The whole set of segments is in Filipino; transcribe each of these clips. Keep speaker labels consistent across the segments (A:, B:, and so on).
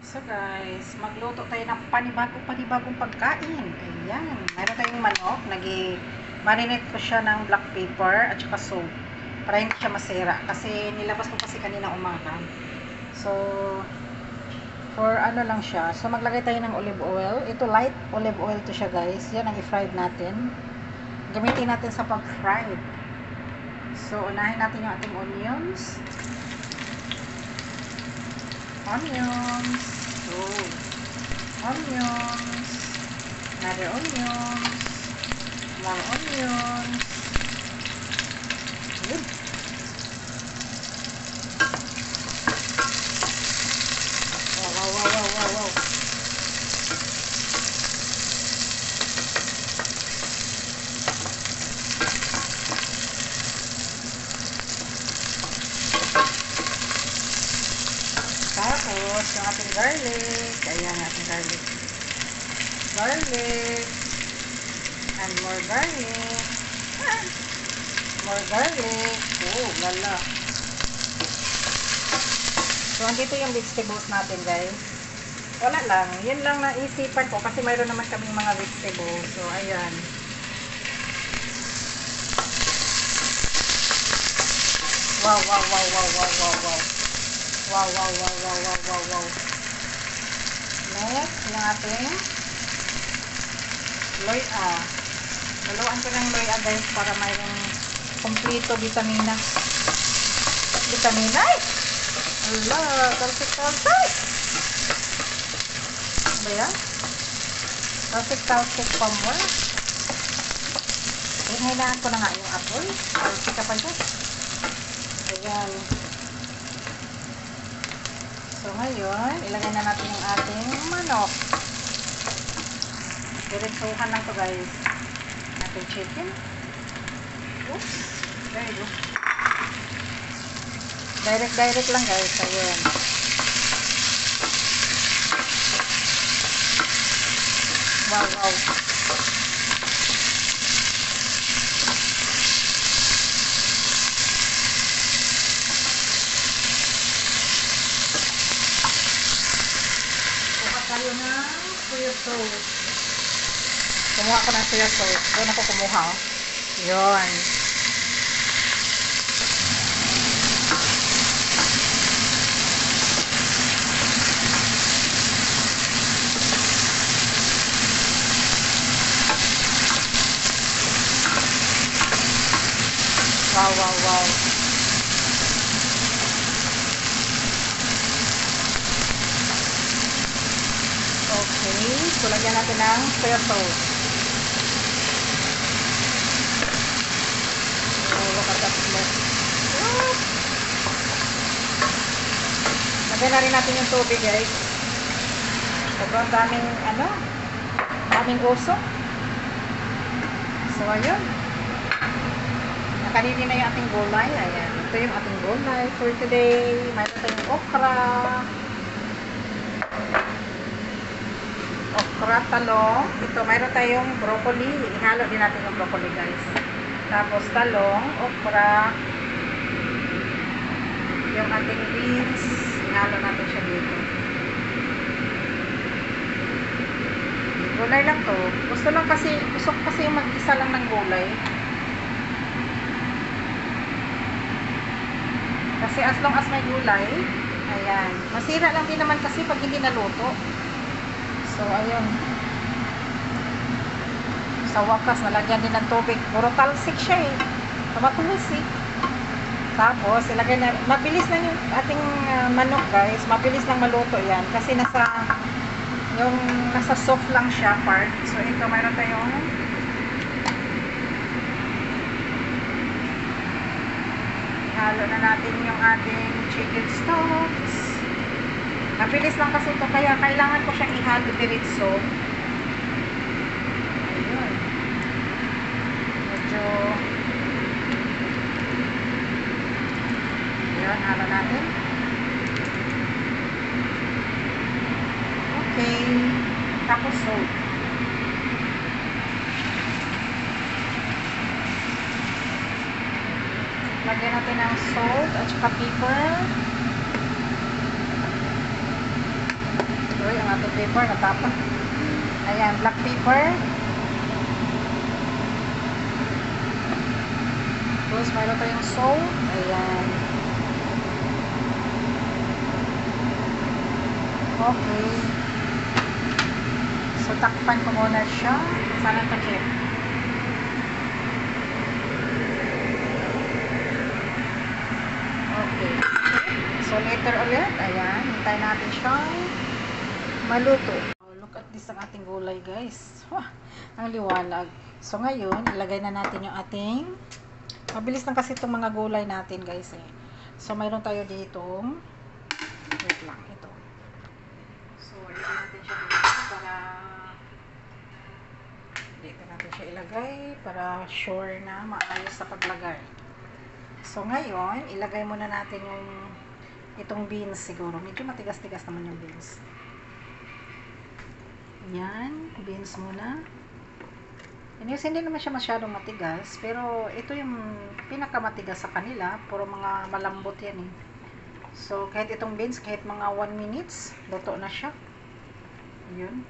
A: So guys, magluto tayo ng panibagong pagkain. Ayan, mayroon tayong manok. Marinate ko siya ng black pepper at saka salt para hindi siya masira. Kasi nilabas ko kasi kanina umaga. So, for ano lang siya. So, maglagay tayo ng olive oil. Ito light olive oil to siya guys. Yan ang i-fried natin. Gamitin natin sa pag-fried. So, unahin natin yung ating onions. Oh, onions, another onions, more onions. Good. Wow. Tapos, yung ating garlic. Ayan, ating garlic. Garlic. And more garlic. More garlic. Oh, lala. So, andito yung vegetables natin, guys. Wala lang. Yan lang naisipan ko kasi mayroon naman kaming mga vegetables. So, ayan. Wow. Next, yung ating loya. Naluan ko ng loya guys para mayroong kompleto vitamina. Vitamina? Ala, talsik. Ano ba yan? Talsik pa mo. Hinailaan ko na nga yung apple. Talsik ka pa dyan. Ayan. So, ngayon, ilagay na natin yung ating manok. Diretsuhan lang to guys. Ating chicken. Oops. There you go. Direct lang guys. Ayan. Wow. Tayo ng soya sauce. Kumuha ko ng soya sauce. Doon ako kumuha. Yun. Wow. Okay, so lagyan natin ng soya sauce. Oh, look at that smoke. Lagyan na rin natin yung tubig guys. Sobrang daming usok. So ayun. Nakanini na yung ating gulay. Ayan, ito yung ating gulay for today. Mayroon tayong okra. Talong. Ito, mayroon tayong broccoli. Ihalo din natin yung broccoli, guys. Tapos, talong, okra, yung ating beans. Ihalo natin siya dito. Gulay lang to. Gusto ko kasi yung mag-isa lang ng gulay. Kasi as long as may gulay, ayan. Masira lang din naman kasi pag hindi naluto. So, ayun. Sa wakas, nalagyan din ng tubig. Puro talsik siya eh. Tumatulsik. Tapos, ilagay na. Mabilis na yung ating manok guys. Mabilis lang maluto yan. Kasi nasa soft lang siya part. So, ito, mayroon tayong halo na natin yung ating chicken stocks. Mabilis lang kasi ito, kaya kailangan ko siyang ihalo diretso. Ayun. Medyo ayan, halo natin. Okay. Tapos salt. Lagyan natin ng salt at saka pepper. Uy, ang ating paper natapa. Ayan, black paper. Tapos mayroon tayong salt. Ayan. Okay. So, takpan ko muna siya. Sana takip. Okay. So, later ulit. Ayan. Hintayin natin siyang maluto. Oh, look at this ang ating gulay, guys. Wah, ang liwanag. So, ngayon, ilagay na natin yung ating mabilis lang kasi itong mga gulay natin, guys, eh. So, mayroon tayo ditong wait lang, ito. So, ilagay natin siya dito natin siya ilagay para sure na maayos sa paglagay. So, ngayon, ilagay muna natin yung itong beans siguro. Medyo matigas-tigas naman yung beans. Yan, beans muna. Anyways, hindi naman siya masyadong matigas, pero ito yung pinakamatigas sa kanila. Puro mga malambot yan eh. So, kahit itong beans, kahit mga 1 minutes, luto na siya. Yun.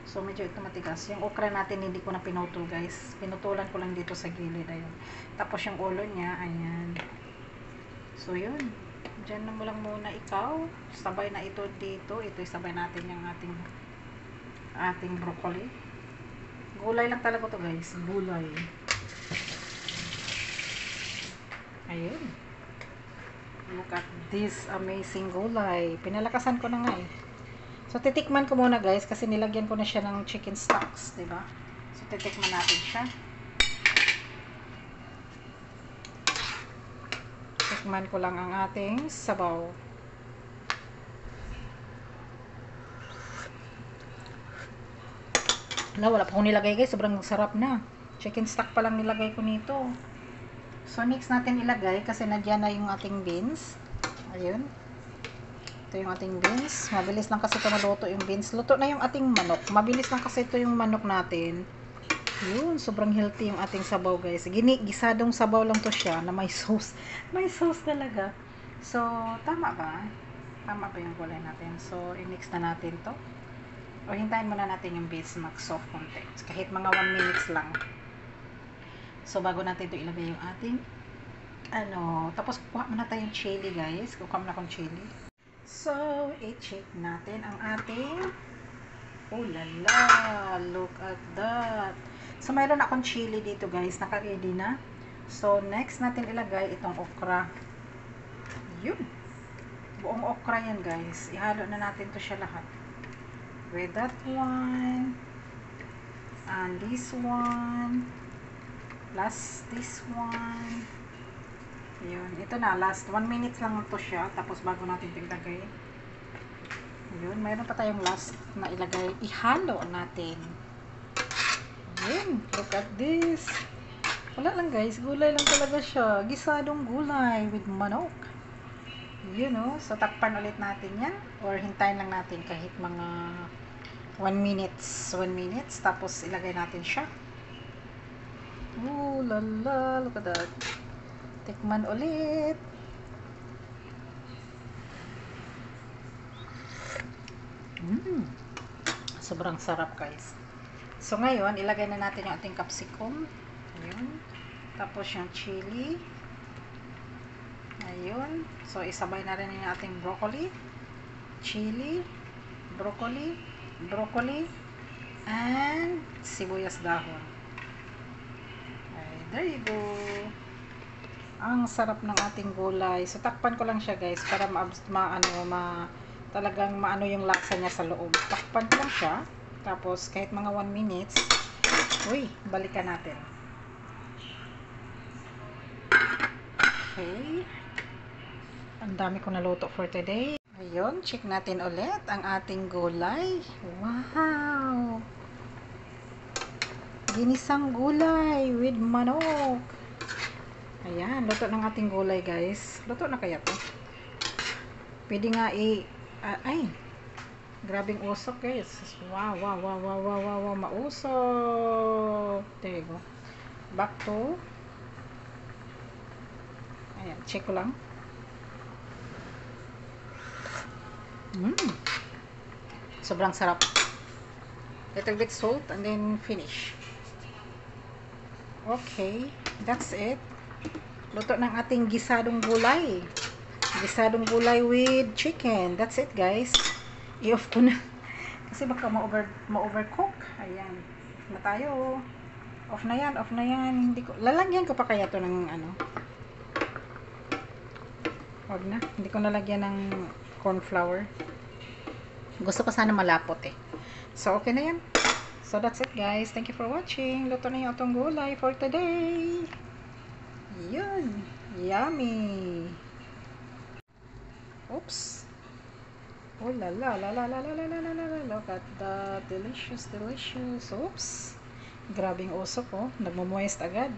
A: So, medyo ito matigas. Yung okra natin, hindi ko na pinutol, guys. Pinutulan ko lang dito sa gilid. Ayun. Tapos yung ulo niya, ayan. So, yun. Diyan na mo lang muna ikaw. Sabay na ito dito. Ito sabay natin yung ating broccoli. Gulay lang talaga to, guys. Gulay. Ayun. Look at this amazing gulay. Pinalakasan ko na nga eh. So, titikman ko muna, guys, kasi nilagyan ko na siya ng chicken stocks, diba? So, titikman natin siya. Tikman ko lang ang ating sabaw. Wala pa akong nilagay, guys. Sobrang sarap na. Chicken stock pa lang nilagay ko nito. So, next natin ilagay kasi nadyan na yung ating beans. Ayun. Ito yung ating beans. Mabilis lang kasi ito maluto yung beans. Luto na yung ating manok. Mabilis lang kasi ito yung manok natin. Yun. Sobrang healthy yung ating sabaw, guys. Gisadong sabaw lang to siya na may sauce. May sauce talaga. So, tama ba? Tama ba yung gulay natin? So, i-mix na natin to. O, hintayin muna natin yung beans mag-soft konti. Kahit mga 1 minutes lang. So, bago natin ito ilagay yung ating tapos kuha muna tayong chili, guys. Kuha muna akong chili. So, i-check natin ang ating oh lala, look at that. So, mayroon akong chili dito, guys. Naka-ready na. So, next natin ilagay itong okra. Yun. Buong okra yan, guys. Ihalo na natin to siya lahat. With that one. And this one. Plus this one. Yun. Ito na. Last 1 minute lang ito siya. Tapos bago natin ito ilagay. Yun. Mayroon pa tayong last na ilagay. Ihalo natin. Yun. Look at this. Wala lang, guys. Gulay lang talaga siya. Gisadong gulay with manok. Yun, oh. So, takpan ulit natin yan. Or hintayin lang natin kahit mga 1 minutes. 1 minutes. Tapos ilagay natin siya. Ooh, lala. Look at that. Tikman ulit. Sobrang sarap, guys. So, ngayon, ilagay na natin yung ating capsicum. Ayun. Tapos yung chili. Ayun. So, isabay na rin yung ating broccoli. Chili. Broccoli. Broccoli. And sibuyas dahon. Okay, there you go. Ang sarap ng ating gulay. So, takpan ko lang siya, guys, para talagang maano yung lasa niya sa loob. Takpan ko lang siya. Tapos, kahit mga 1 minutes, uy, balikan natin. Okay. Ang dami ko naluto for today. Ayun, check natin ulit ang ating gulay. Wow! Ginisang gulay with manok. Ayan, luto ng ating gulay, guys. Luto na kaya to? Pwede nga ay, grabing usok, guys. Wow, wow, wow, wow, wow, wow, wow, mausok. There you go. Back to. Ayan, check ko lang. Sobrang sarap. Little bit salt and then finish. Okay, that's it. Luto ng ating gisadong gulay. Gisadong gulay with chicken. That's it, guys. I-off ko na. Kasi baka ma-overcook. Ayan. Off na tayo. Off na yan, off na yan. Hindi ko, lalagyan ko pa kaya to ng ano. Wag na. Hindi ko nalagyan ng corn flour. Gusto ko sana malapot eh. So, okay na yan. So, that's it, guys. Thank you for watching. Luto na yung atong gulay for today. Yun. Yummy. Oops. Oh la la la la la la la la la la. Look at that. Delicious, delicious. Oops. Grabing usok oh. Nagmo-moist agad.